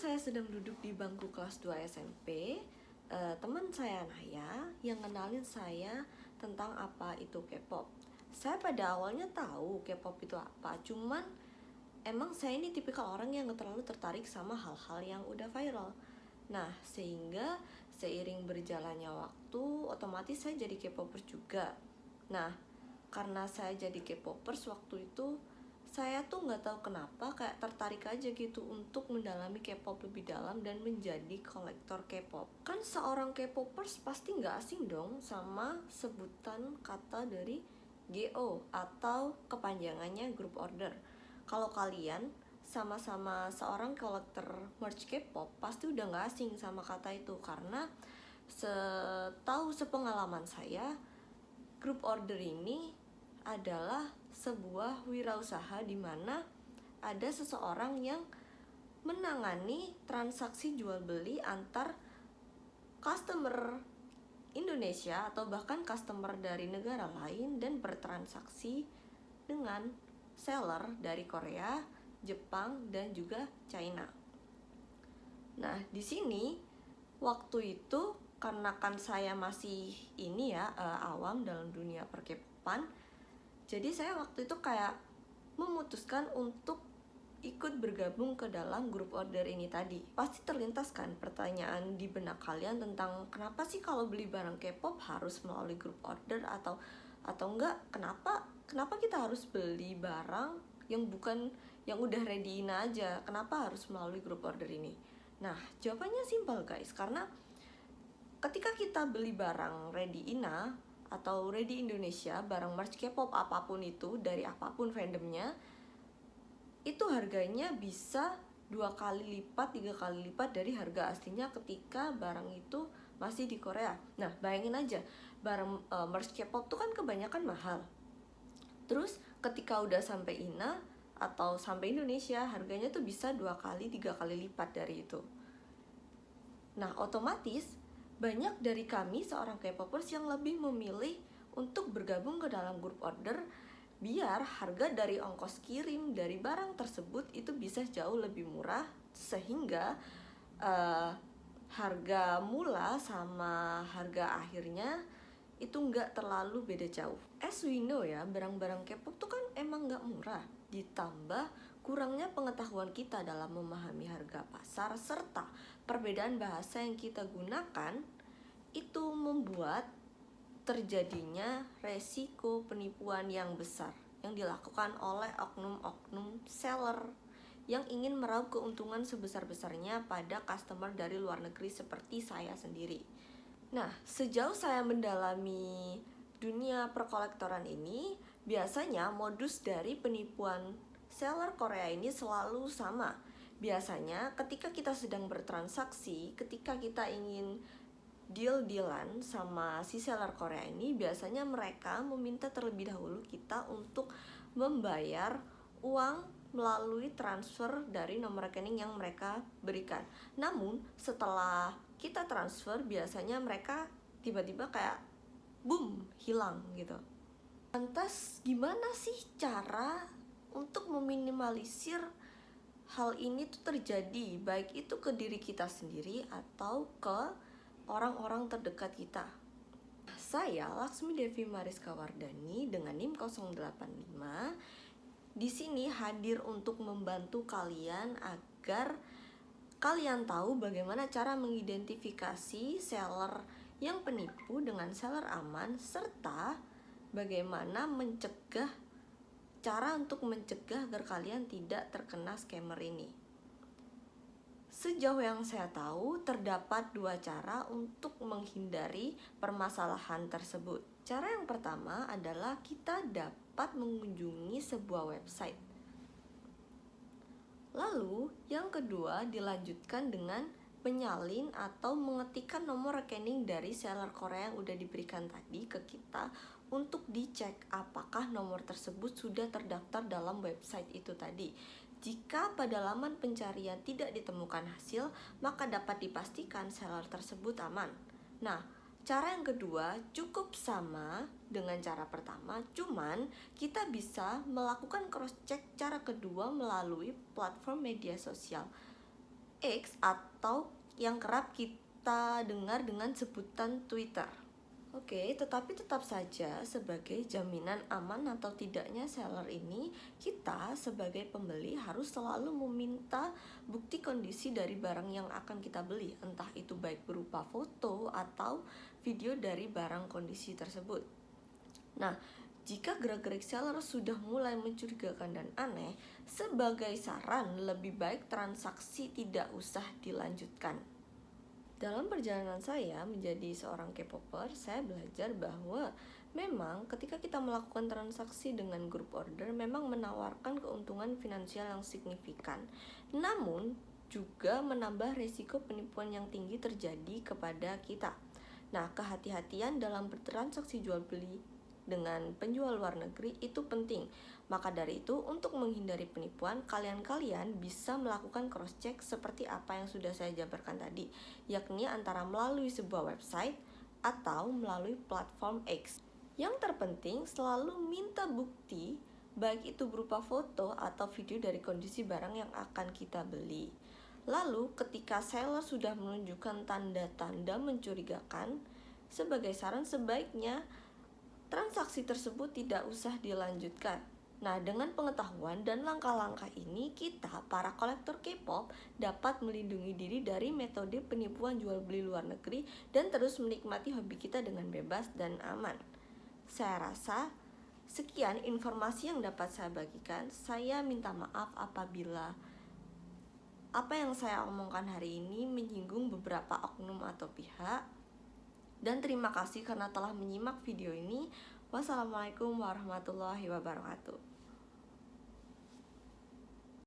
saya sedang duduk di bangku kelas 2 SMP, teman saya Naya yang ngenalin saya tentang apa itu K-pop. Saya pada awalnya tahu K-pop itu apa, cuman emang saya ini tipikal orang yang gak terlalu tertarik sama hal-hal yang udah viral. Nah, sehingga seiring berjalannya waktu, otomatis saya jadi K-popers juga. Nah, karena saya jadi K-popers waktu itu, saya tuh nggak tahu kenapa kayak tertarik aja gitu untuk mendalami K-pop lebih dalam dan menjadi kolektor K-pop. Kan seorang K-popers pasti nggak asing dong sama sebutan kata dari GO atau kepanjangannya Group Order. Kalau kalian sama-sama seorang kolektor merch K-pop pasti udah nggak asing sama kata itu, karena sepengalaman saya, Group Order ini adalah sebuah wirausaha di mana ada seseorang yang menangani transaksi jual beli antar customer Indonesia atau bahkan customer dari negara lain dan bertransaksi dengan seller dari Korea, Jepang, dan juga China. Nah, di sini waktu itu karena kan saya masih awam dalam dunia per-K-popan, jadi saya waktu itu kayak memutuskan untuk ikut bergabung ke dalam Group Order ini tadi. Pasti terlintas kan pertanyaan di benak kalian tentang kenapa sih kalau beli barang K-pop harus melalui Group Order atau enggak, kenapa kita harus beli barang yang udah ready Ina aja, kenapa harus melalui Group Order ini? Nah, jawabannya simpel guys, karena ketika kita beli barang ready Ina atau ready Indonesia, barang merch K-pop apapun itu, dari apapun fandomnya, itu harganya bisa 2 kali lipat, 3 kali lipat dari harga aslinya ketika barang itu masih di Korea. Nah, bayangin aja, barang merch K-pop tuh kan kebanyakan mahal. Terus ketika udah sampai Ina atau sampai Indonesia, harganya tuh bisa 2 kali, 3 kali lipat dari itu. Nah, otomatis banyak dari kami seorang K-popers yang lebih memilih untuk bergabung ke dalam Group Order biar harga dari ongkos kirim dari barang tersebut itu bisa jauh lebih murah, sehingga harga mula sama harga akhirnya itu nggak terlalu beda jauh. As we know ya, barang-barang K-pop tuh kan emang nggak murah, ditambah kurangnya pengetahuan kita dalam memahami harga pasar serta perbedaan bahasa yang kita gunakan, itu membuat terjadinya resiko penipuan yang besar yang dilakukan oleh oknum-oknum seller yang ingin meraup keuntungan sebesar-besarnya pada customer dari luar negeri seperti saya sendiri. Nah, sejauh saya mendalami dunia perkolektoran ini, biasanya modus dari penipuan seller Korea ini selalu sama. Biasanya ketika kita sedang bertransaksi, ketika kita ingin deal-dealan sama si seller Korea ini, biasanya mereka meminta terlebih dahulu kita untuk membayar uang melalui transfer dari nomor rekening yang mereka berikan. Namun setelah kita transfer, biasanya mereka tiba-tiba kayak boom, hilang gitu. Lantas gimana sih cara untuk meminimalisir hal ini tuh terjadi, baik itu ke diri kita sendiri atau ke orang-orang terdekat kita? Saya Laksmi Devi Mariska Wardani dengan NIM 085 di sini hadir untuk membantu kalian agar kalian tahu bagaimana cara mengidentifikasi seller yang penipu dengan seller aman, serta bagaimana cara untuk mencegah agar kalian tidak terkena scammer ini. Sejauh yang saya tahu, terdapat 2 cara untuk menghindari permasalahan tersebut. Cara yang pertama adalah kita dapat mengunjungi sebuah website. Lalu, yang kedua dilanjutkan dengan menyalin atau mengetikkan nomor rekening dari seller Korea yang udah diberikan tadi ke kita untuk dicek apakah nomor tersebut sudah terdaftar dalam website itu tadi. Jika pada laman pencarian tidak ditemukan hasil, maka dapat dipastikan seller tersebut aman. Nah, cara yang kedua cukup sama dengan cara pertama, cuman kita bisa melakukan cross check cara kedua melalui platform media sosial. X atau yang kerap kita dengar dengan sebutan Twitter. Oke, tetapi tetap saja sebagai jaminan aman atau tidaknya seller ini, kita sebagai pembeli harus selalu meminta bukti kondisi dari barang yang akan kita beli, entah itu baik berupa foto atau video dari barang kondisi tersebut. Nah, jika gerak-gerik seller sudah mulai mencurigakan dan aneh, sebagai saran lebih baik transaksi tidak usah dilanjutkan. Dalam perjalanan saya menjadi seorang K-popper, saya belajar bahwa memang ketika kita melakukan transaksi dengan grup order memang menawarkan keuntungan finansial yang signifikan. Namun, juga menambah risiko penipuan yang tinggi terjadi kepada kita. Nah, kehati-hatian dalam bertransaksi jual beli dengan penjual luar negeri itu penting. Maka dari itu, untuk menghindari penipuan, kalian bisa melakukan cross-check seperti apa yang sudah saya jabarkan tadi, yakni antara melalui sebuah website atau melalui platform X. Yang terpenting, selalu minta bukti, baik itu berupa foto atau video dari kondisi barang yang akan kita beli. Lalu, ketika seller sudah menunjukkan tanda-tanda mencurigakan, sebagai saran sebaiknya transaksi tersebut tidak usah dilanjutkan. Nah, dengan pengetahuan dan langkah-langkah ini, kita, para kolektor K-pop, dapat melindungi diri dari metode penipuan jual beli luar negeri dan terus menikmati hobi kita dengan bebas dan aman. Saya rasa sekian informasi yang dapat saya bagikan. Saya minta maaf apabila apa yang saya omongkan hari ini menyinggung beberapa oknum atau pihak. Dan terima kasih karena telah menyimak video ini. Wassalamualaikum warahmatullahi wabarakatuh.